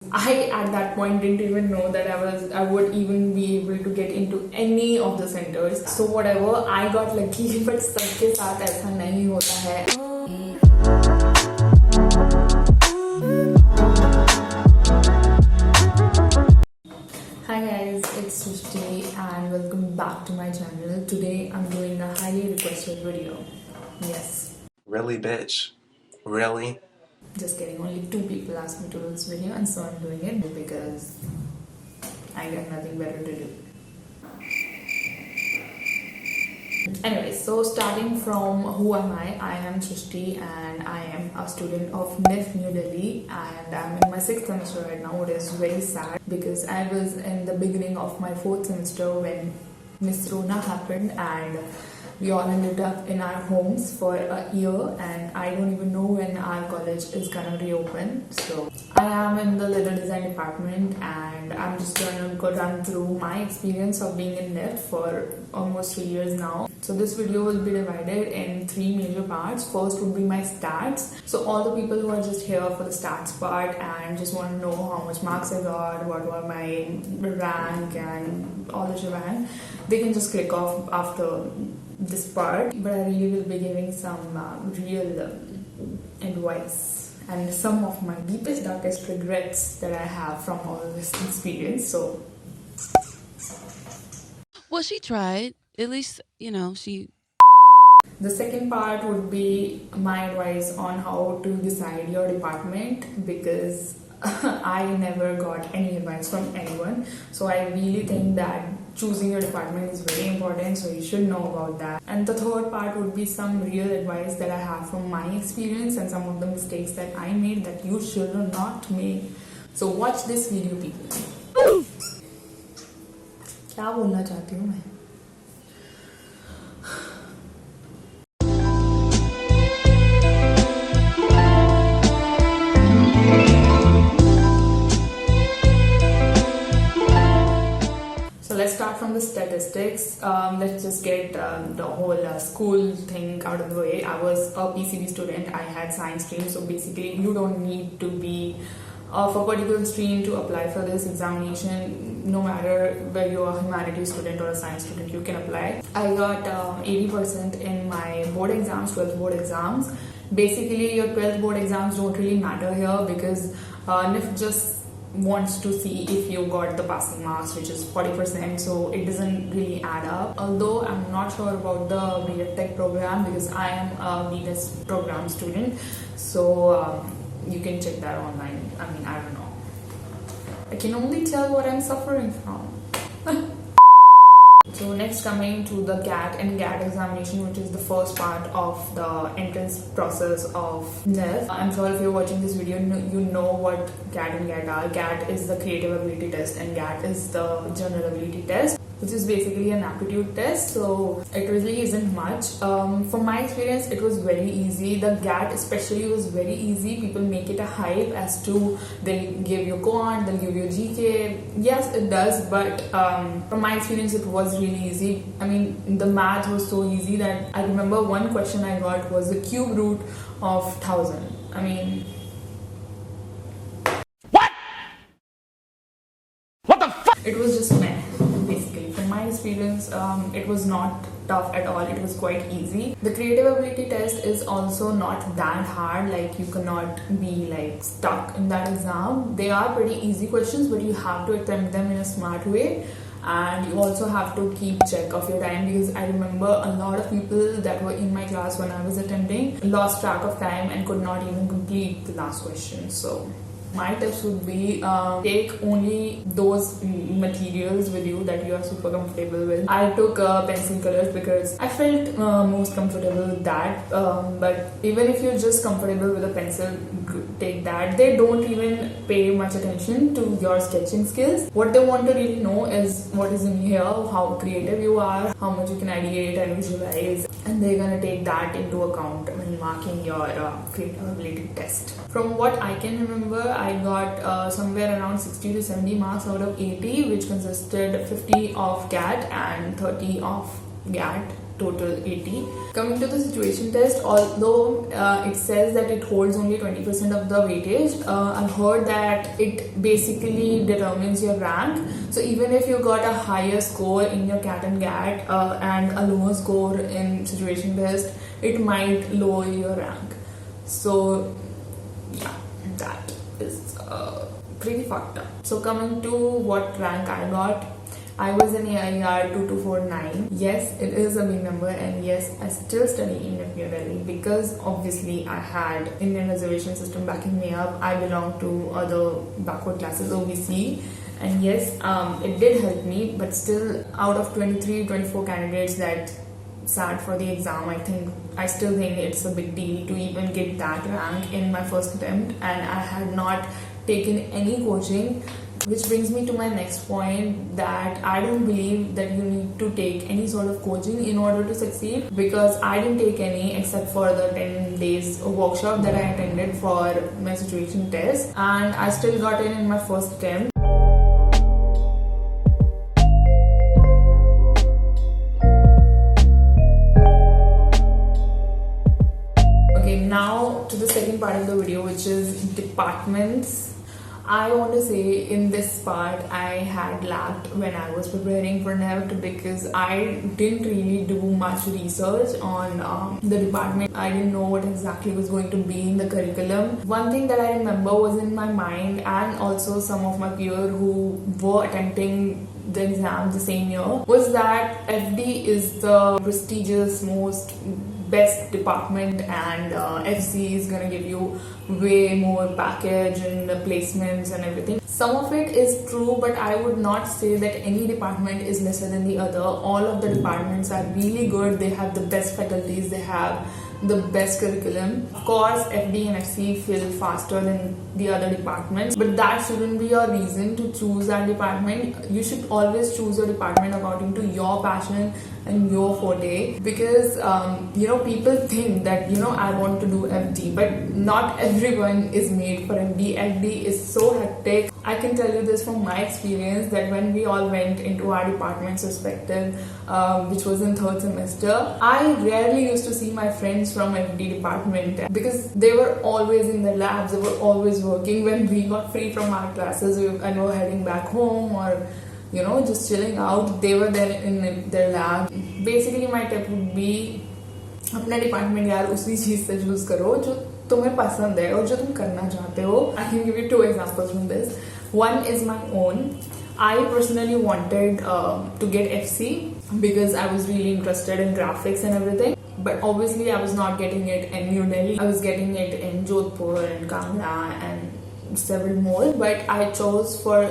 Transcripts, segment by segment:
I at that point didn't even know that I would even be able to get into any of the centers. So whatever, I got lucky, but सबके साथ ऐसा नहीं होता है. Hi guys, it's Srishti and welcome back to my channel. Today I'm doing a highly requested video. Yes. Really, bitch? Really? Just kidding, only 2 people asked me to do this video and so I'm doing it because I got nothing better to do. Anyway, so starting from who am I am Srishti and I am a student of NIFT New Delhi and I'm in my 6th semester right now. It is very sad because I was in the beginning of my 4th semester when Miss Rona happened and we all ended up in our homes for a year and I don't even know when our college is gonna reopen. So I am in the leather design department and I'm just gonna go run through my experience of being in NIFT for almost 3 years now. So this video will be divided in 3 major parts. First would be my stats. So all the people who are just here for the stats part and just want to know how much marks I got, what were my rank and all the shebang, they can just click off after this part. But I really will be giving some real advice and some of my deepest darkest regrets that I have from all this experience. So well, she tried. At least, you know, she... The second part would be my advice on how to decide your department because I never got any advice from anyone. So I really think that choosing your department is very important, so you should know about that. And the third part would be some real advice that I have from my experience and some of the mistakes that I made that you should not make. So watch this video, people. क्या बोलना चाहती हूँ मैं? Let's start from the statistics. Let's just get the whole school thing out of the way. I was a PCB student. I had science stream, so basically you don't need to be of a particular stream to apply for this examination. No matter whether you're a humanities student or a science student, you can apply. I got 80% in my board exams, 12th board exams. Basically, your 12th board exams don't really matter here because NIFT just wants to see if you got the passing marks, which is 40%, so it doesn't really add up. Although I'm not sure about the BTech Tech program because I am a BTech program student, so you can check that online. I mean, I don't know. I can only tell what I'm suffering from. So next, coming to the GAT and GAT examination, which is the first part of the entrance process of NIFT. I'm sure if you're watching this video, you know what GAT and GAT are. GAT is the creative ability test and GAT is the general ability test, which is basically an aptitude test. So it really isn't much. From my experience, it was very easy. The GAT especially was very easy. People make it a hype as to they'll give you quant, they'll give you GK. Yes, it does, but from my experience, it was really easy. I mean, the math was so easy that I remember one question I got was the cube root of 1000. I mean, what the fuck? It was just meh. Basically, from my experience, it was not tough at all. It was quite easy. The creative ability test is also not that hard. Like, you cannot be like stuck in that exam. They are pretty easy questions, but you have to attempt them in a smart way. And you also have to keep check of your time because I remember a lot of people that were in my class when I was attempting lost track of time and could not even complete the last question. So my tips would be take only those materials with you that you are super comfortable with. I took pencil colors because I felt most comfortable with that. But even if you're just comfortable with a pencil, take that. They don't even pay much attention to your sketching skills. What they want to really know is what is in here, how creative you are, how much you can ideate and visualize, and they're gonna take that into account when marking your creative ability test. From what I can remember, I got somewhere around 60 to 70 marks out of 80, which consisted 50 of GAT and 30 of GAT. total 80. Coming to the situation test, although it says that it holds only 20% of the weightage, I've heard that it basically determines your rank. So even if you got a higher score in your CAT and GAT and a lower score in situation test, it might lower your rank. So yeah, that is pretty fucked up. So coming to what rank I got, I was in AIR 2249. Yes, it is a big number, and yes, I still study in NIFT New Delhi because obviously I had Indian reservation system backing me up. I belong to other backward classes, OBC, and yes, it did help me, but still out of 23-24 candidates that sat for the exam, I still think it's a big deal to even get that rank in my first attempt, and I had not taken any coaching. Which brings me to my next point, that I don't believe that you need to take any sort of coaching in order to succeed, because I didn't take any except for the 10 days workshop that I attended for my situation test, and I still got in my first attempt. Okay, now to the second part of the video, which is departments. I want to say in this part I had lacked when I was preparing for NIFT, because I didn't really do much research on the department. I didn't know what exactly was going to be in the curriculum. One thing that I remember was in my mind, and also some of my peers who were attempting the exam the same year, was that FD is the prestigious, most best department, and FC is gonna give you way more package and placements and everything. Some of it is true, but I would not say that any department is lesser than the other. All of the departments are really good. They have the best faculties, they have the best curriculum. Of course, FD and FC feel faster than the other departments, but that shouldn't be your reason to choose that department. You should always choose your department according to your passion and your forte, because people think that I want to do FD, but not everyone is made for FD. FD is so hectic. I can tell you this from my experience, that when we all went into our department's respective, which was in third semester, I rarely used to see my friends from FD department, because they were always in their labs, they were always working. When we got free from our classes and were heading back home, or just chilling out, they were there in their lab. Basically my tip would be, अपना department यार उसी चीज से choose करो जो तुम्हें पसंद है और जो तुम करना चाहते हो. I can give you 2 examples from this. One is my own. I personally wanted to get FC because I was really interested in graphics and everything. But obviously I was not getting it in New Delhi. I was getting it in Jodhpur and Kangra and several more. But I chose for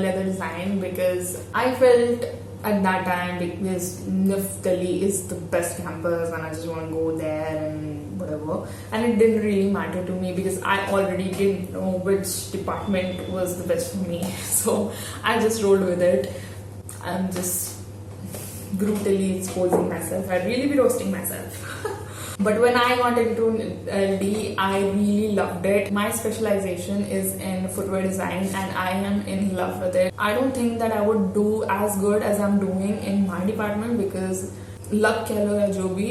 leather design because I felt at that time, because NIFT Delhi is the best campus and I just want to go there and whatever. And it didn't really matter to me because I already didn't know which department was the best for me. So I just rolled with it. I'm just brutally exposing myself. I'd really be roasting myself. But when I got into LD, I really loved it. My specialization is in footwear design and I am in love with it. I don't think that I would do as good as I'm doing in my department because luck कह लो या जो भी,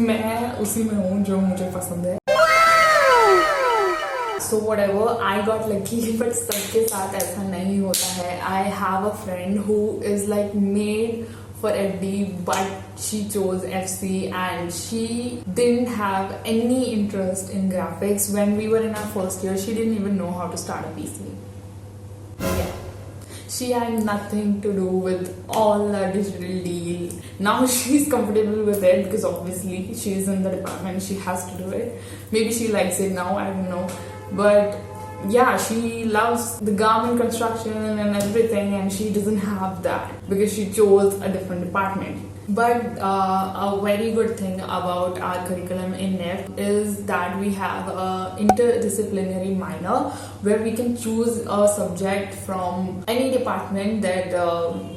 मैं उसी में हूँ जो मुझे पसंद है. So whatever, I got lucky, but सबके साथ ऐसा नहीं होता है. I have a friend who is like made for FD, but she chose FC and she didn't have any interest in graphics. When we were in our first year, she didn't even know how to start a PC. Yeah. She had nothing to do with all the digital deal. Now she's comfortable with it because obviously she's in the department, she has to do it. Maybe she likes it now, I don't know. But yeah, she loves the garment construction and everything, and she doesn't have that because she chose a different department. But a very good thing about our curriculum in NIFT is that we have an interdisciplinary minor where we can choose a subject from any department that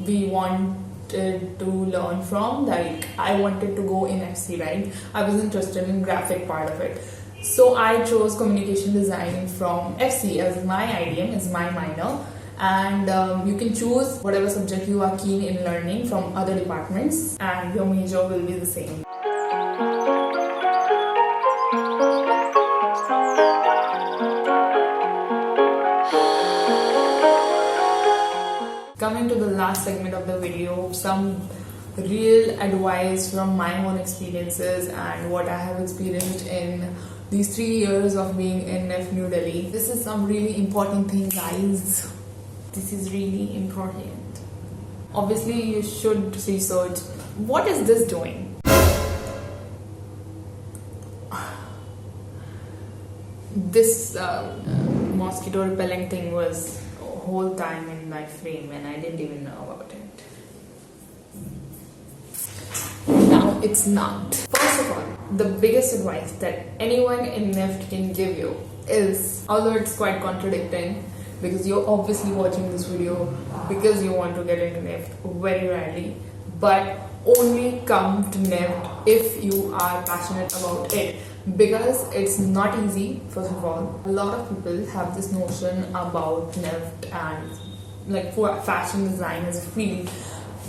we want to learn from. Like I wanted to go in FC, right? I was interested in graphic part of it. So I chose communication design from FC as my IDM, as my minor, and you can choose whatever subject you are keen in learning from other departments, and your major will be the same. Coming to the last segment of the video, some real advice from my own experiences and what I have experienced in these 3 years of being in NIFT New Delhi. This is some really important thing, guys. This is really important. Obviously, you should research what is this doing. This mosquito repelling thing was a whole time in my frame and I didn't even know about it. Now it's not. First of all, the biggest advice that anyone in NIFT can give you is, although it's quite contradicting because you're obviously watching this video because you want to get into NIFT very rarely, but only come to NIFT if you are passionate about it. Because it's not easy, first of all. A lot of people have this notion about NIFT and like for fashion design as a field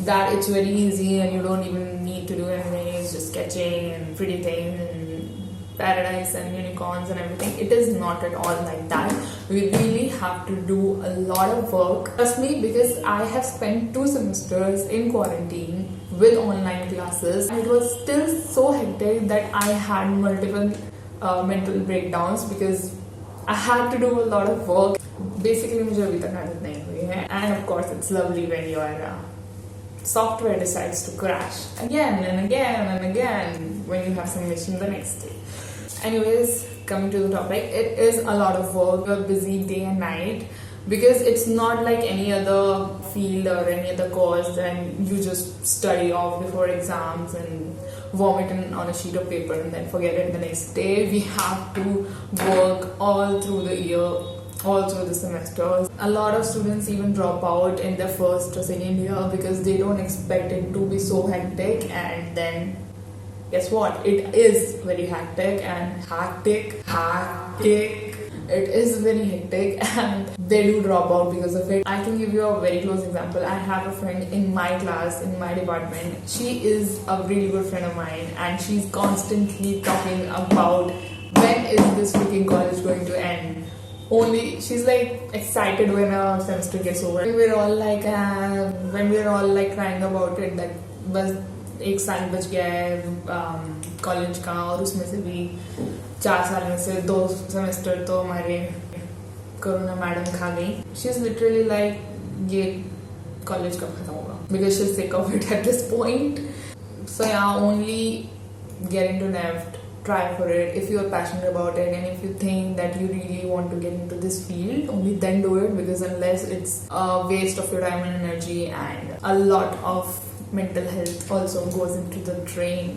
that it's very easy and you don't even need to do anything, it's just sketching and pretty things and paradise and unicorns and everything. It is not at all like that. We really have to do a lot of work. Trust me, because I have spent 2 semesters in quarantine with online classes and it was still so hectic that I had multiple mental breakdowns because I had to do a lot of work. Basically मुझे अभी तक आदत नहीं हुई है, and of course it's lovely when your software decides to crash again and again and again when you have some mission the next day. Anyways, coming to the topic, it is a lot of work. You're busy day and night because it's not like any other field or any other course then you just study off before exams and vomit on a sheet of paper and then forget it the next day. We have to work all through the year, all through the semesters. A lot of students even drop out in their first or second year because they don't expect it to be so hectic, and then guess what? It is very hectic. It is very hectic and they do drop out because of it. I can give you a very close example. I have a friend in my class, in my department. She is a really good friend of mine and she's constantly talking about when is this freaking college going to end. Only she's like excited when a semester gets over. We're all like crying about it that बस 1 साल बच गया है college का और उसमें से भी 4 साल में से 2 सेमेस्टर तो हमारे कोरोना मैडम खा गई. शी इज लिटरली लाइक ये कॉलेज कब खत्म होगा because she's sick of it at this point. So yeah, only get into NIFT, try for it if you are passionate about it, and if you think that you really want to get into this field, only then do it, because unless it's a waste of your time and energy, and a lot of mental health also goes into the drain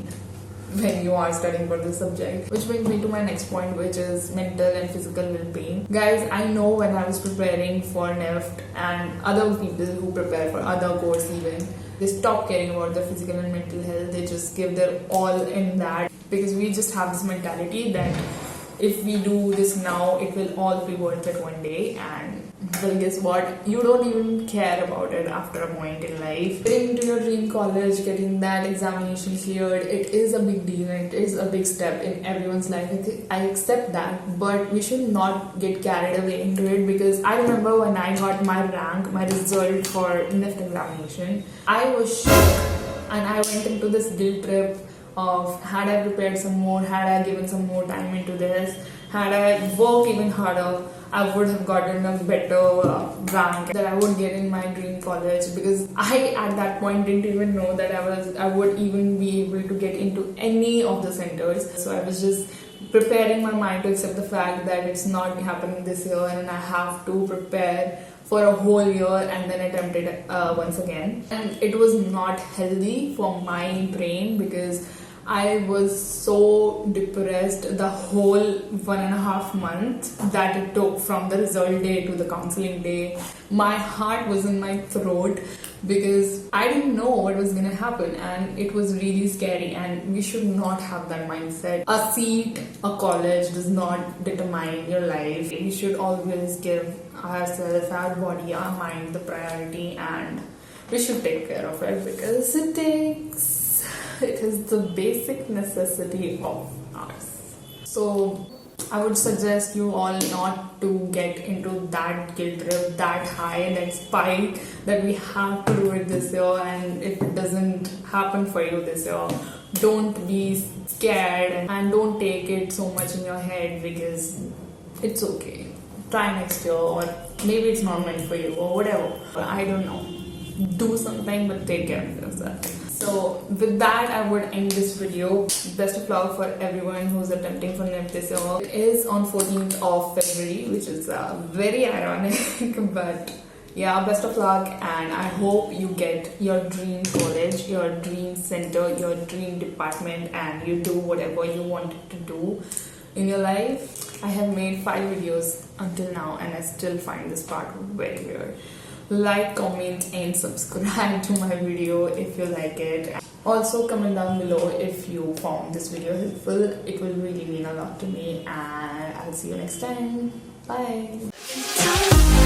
when you are studying for this subject. Which brings me to my next point, which is mental and physical well-being. Guys, I know when I was preparing for NIFT and other people who prepare for other courses even, they stop caring about their physical and mental health. They just give their all in that, because we just have this mentality that if we do this now, it will all be worth it one day. And well, guess what? You don't even care about it after a point in life. Getting into your dream college, getting that examination cleared, it is a big deal and it is a big step in everyone's life. I accept that, but we should not get carried away into it, because I remember when I got my rank, my result for NIFT examination, I was shocked and I went into this guilt trip of, had I prepared some more, had I given some more time into this, had I worked even harder, I would have gotten a better rank that I would get in my dream college. Because I at that point didn't even know that I would even be able to get into any of the centers. So I was just preparing my mind to accept the fact that it's not happening this year and I have to prepare for a whole year and then attempt it once again. And it was not healthy for my brain, because I was so depressed the whole 1.5 months that it took from the result day to the counseling day. My heart was in my throat because I didn't know what was gonna happen, and it was really scary. And we should not have that mindset. A seat, a college does not determine your life. We should always give ourselves, our body, our mind the priority, and we should take care of it because it is the basic necessity of ours. So I would suggest you all not to get into that guilt trip, that high, that spike that we have to do it this year, and if it doesn't happen for you this year, don't be scared and don't take it so much in your head because it's okay. Try next year, or maybe it's not meant for you, or whatever. I don't know. Do something, but take care of yourself. So with that, I would end this video. Best of luck for everyone who's attempting for NIFT this year. It is on 14th of February, which is very ironic, but yeah, best of luck, and I hope you get your dream college, your dream center, your dream department, and you do whatever you wanted to do in your life. I have made 5 videos until now, and I still find this part very weird. Like, comment and subscribe to my video if you like it. Also comment down below if you found this video helpful. It will really mean a lot to me, and I'll see you next time. Bye.